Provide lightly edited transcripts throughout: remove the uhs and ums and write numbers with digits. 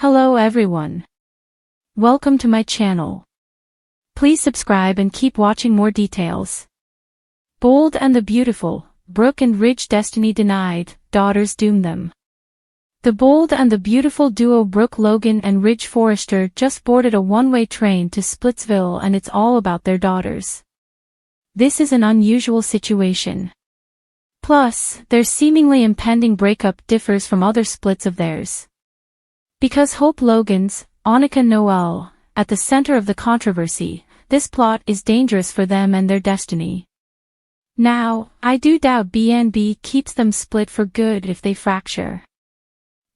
Hello everyone. Welcome to my channel. Please subscribe and keep watching more details. Bold and the Beautiful, Brooke and Ridge destiny denied, daughters doom them. The Bold and the Beautiful duo Brooke Logan and Ridge Forrester just boarded a one-way train to Splitsville, and it's all about their daughters. This is an unusual situation. Plus, their seemingly impending breakup differs from other splits of theirs. Because Hope Logan's, Annika Noel, at the center of the controversy, this plot is dangerous for them and their destiny. Now, I do doubt BNB keeps them split for good if they fracture.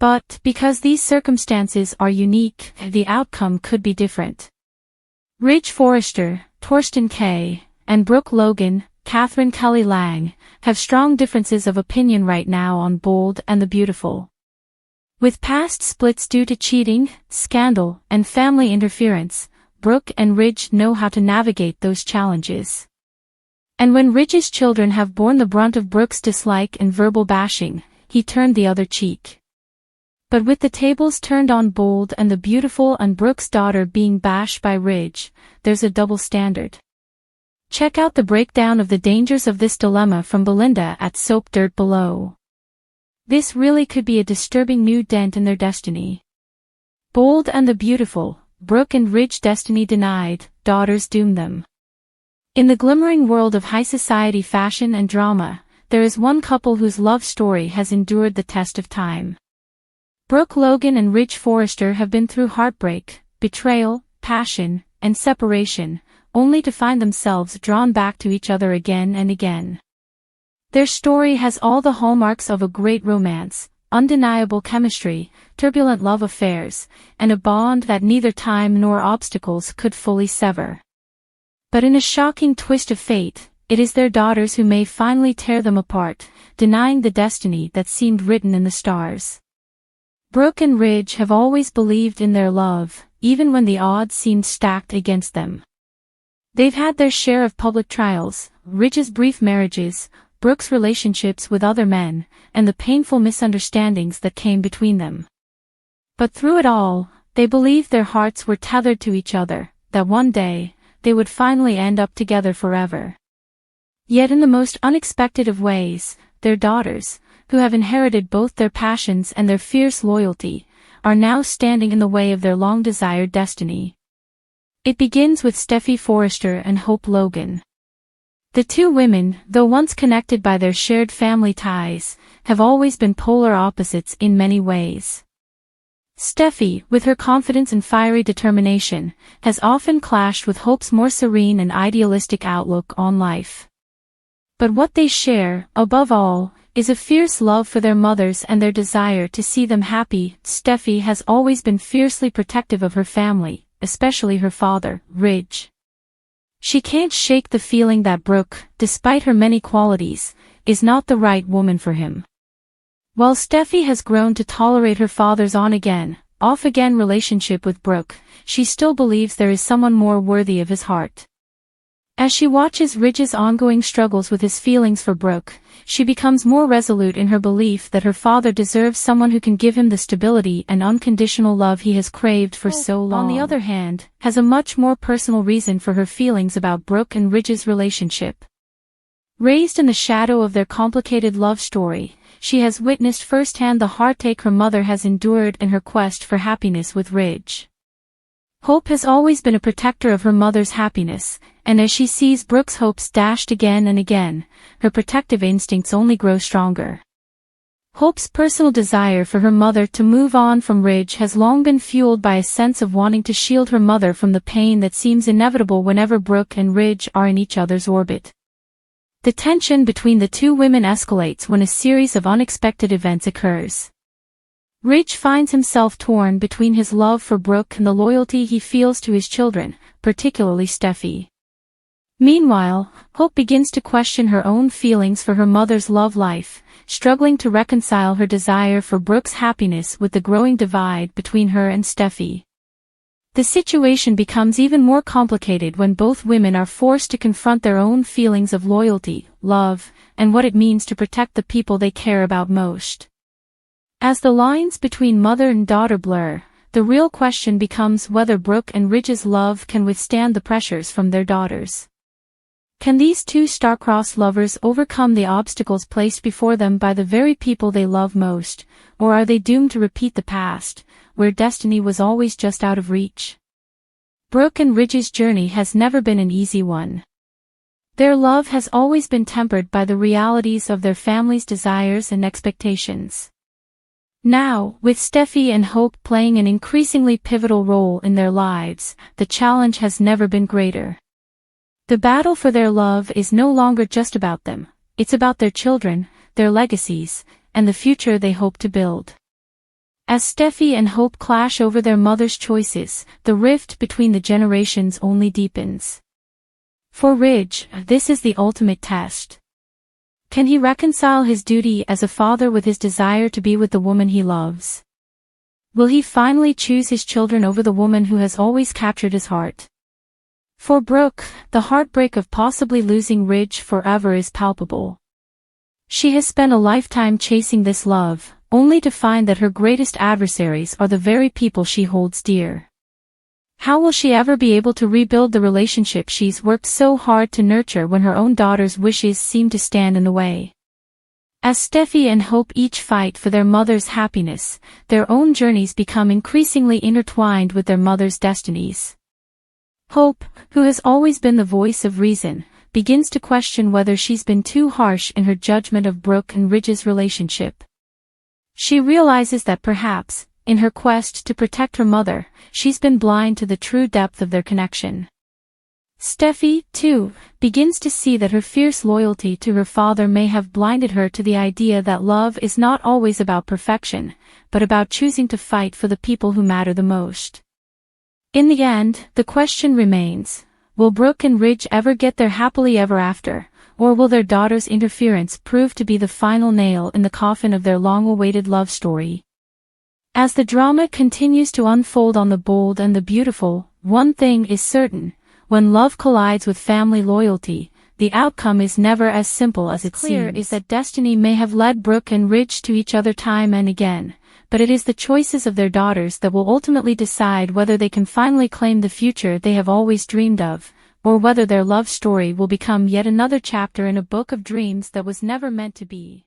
But, because these circumstances are unique, the outcome could be different. Ridge Forrester, Torsten K., and Brooke Logan, Catherine Kelly Lang, have strong differences of opinion right now on Bold and the Beautiful. With past splits due to cheating, scandal, and family interference, Brooke and Ridge know how to navigate those challenges. And when Ridge's children have borne the brunt of Brooke's dislike and verbal bashing, he turned the other cheek. But with the tables turned on Bold and the Beautiful and Brooke's daughter being bashed by Ridge, there's a double standard. Check out the breakdown of the dangers of this dilemma from Belinda at Soap Dirt below. This really could be a disturbing new dent in their destiny. Bold and the Beautiful, Brooke and Ridge destiny denied, daughters doom them. In the glimmering world of high society fashion and drama, there is one couple whose love story has endured the test of time. Brooke Logan and Ridge Forrester have been through heartbreak, betrayal, passion, and separation, only to find themselves drawn back to each other again and again. Their story has all the hallmarks of a great romance, undeniable chemistry, turbulent love affairs, and a bond that neither time nor obstacles could fully sever. But in a shocking twist of fate, it is their daughters who may finally tear them apart, denying the destiny that seemed written in the stars. Brooke and Ridge have always believed in their love, even when the odds seemed stacked against them. They've had their share of public trials, Ridge's brief marriages, Brooke's relationships with other men, and the painful misunderstandings that came between them. But through it all, they believed their hearts were tethered to each other, that one day, they would finally end up together forever. Yet in the most unexpected of ways, their daughters, who have inherited both their passions and their fierce loyalty, are now standing in the way of their long-desired destiny. It begins with Steffi Forrester and Hope Logan. The two women, though once connected by their shared family ties, have always been polar opposites in many ways. Steffi, with her confidence and fiery determination, has often clashed with Hope's more serene and idealistic outlook on life. But what they share, above all, is a fierce love for their mothers and their desire to see them happy. Steffi has always been fiercely protective of her family, especially her father, Ridge. She can't shake the feeling that Brooke, despite her many qualities, is not the right woman for him. While Steffi has grown to tolerate her father's on-again, off-again relationship with Brooke, she still believes there is someone more worthy of his heart. As she watches Ridge's ongoing struggles with his feelings for Brooke, she becomes more resolute in her belief that her father deserves someone who can give him the stability and unconditional love he has craved for so long. On the other hand, has a much more personal reason for her feelings about Brooke and Ridge's relationship. Raised in the shadow of their complicated love story, she has witnessed firsthand the heartache her mother has endured in her quest for happiness with Ridge. Hope has always been a protector of her mother's happiness, and as she sees Brooke's hopes dashed again and again, her protective instincts only grow stronger. Hope's personal desire for her mother to move on from Ridge has long been fueled by a sense of wanting to shield her mother from the pain that seems inevitable whenever Brooke and Ridge are in each other's orbit. The tension between the two women escalates when a series of unexpected events occurs. Ridge finds himself torn between his love for Brooke and the loyalty he feels to his children, particularly Steffi. Meanwhile, Hope begins to question her own feelings for her mother's love life, struggling to reconcile her desire for Brooke's happiness with the growing divide between her and Steffi. The situation becomes even more complicated when both women are forced to confront their own feelings of loyalty, love, and what it means to protect the people they care about most. As the lines between mother and daughter blur, the real question becomes whether Brooke and Ridge's love can withstand the pressures from their daughters. Can these two star-crossed lovers overcome the obstacles placed before them by the very people they love most, or are they doomed to repeat the past, where destiny was always just out of reach? Brooke and Ridge's journey has never been an easy one. Their love has always been tempered by the realities of their family's desires and expectations. Now, with Steffi and Hope playing an increasingly pivotal role in their lives, the challenge has never been greater. The battle for their love is no longer just about them, it's about their children, their legacies, and the future they hope to build. As Steffi and Hope clash over their mother's choices, the rift between the generations only deepens. For Ridge, this is the ultimate test. Can he reconcile his duty as a father with his desire to be with the woman he loves? Will he finally choose his children over the woman who has always captured his heart? For Brooke, the heartbreak of possibly losing Ridge forever is palpable. She has spent a lifetime chasing this love, only to find that her greatest adversaries are the very people she holds dear. How will she ever be able to rebuild the relationship she's worked so hard to nurture when her own daughter's wishes seem to stand in the way? As Steffi and Hope each fight for their mother's happiness, their own journeys become increasingly intertwined with their mother's destinies. Hope, who has always been the voice of reason, begins to question whether she's been too harsh in her judgment of Brooke and Ridge's relationship. She realizes that perhaps, in her quest to protect her mother, she's been blind to the true depth of their connection. Steffi, too, begins to see that her fierce loyalty to her father may have blinded her to the idea that love is not always about perfection, but about choosing to fight for the people who matter the most. In the end, the question remains, will Brooke and Ridge ever get their happily ever after, or will their daughter's interference prove to be the final nail in the coffin of their long-awaited love story? As the drama continues to unfold on The Bold and the Beautiful, one thing is certain: when love collides with family loyalty, the outcome is never as simple as it seems. Clear is that destiny may have led Brooke and Ridge to each other time and again, but it is the choices of their daughters that will ultimately decide whether they can finally claim the future they have always dreamed of, or whether their love story will become yet another chapter in a book of dreams that was never meant to be.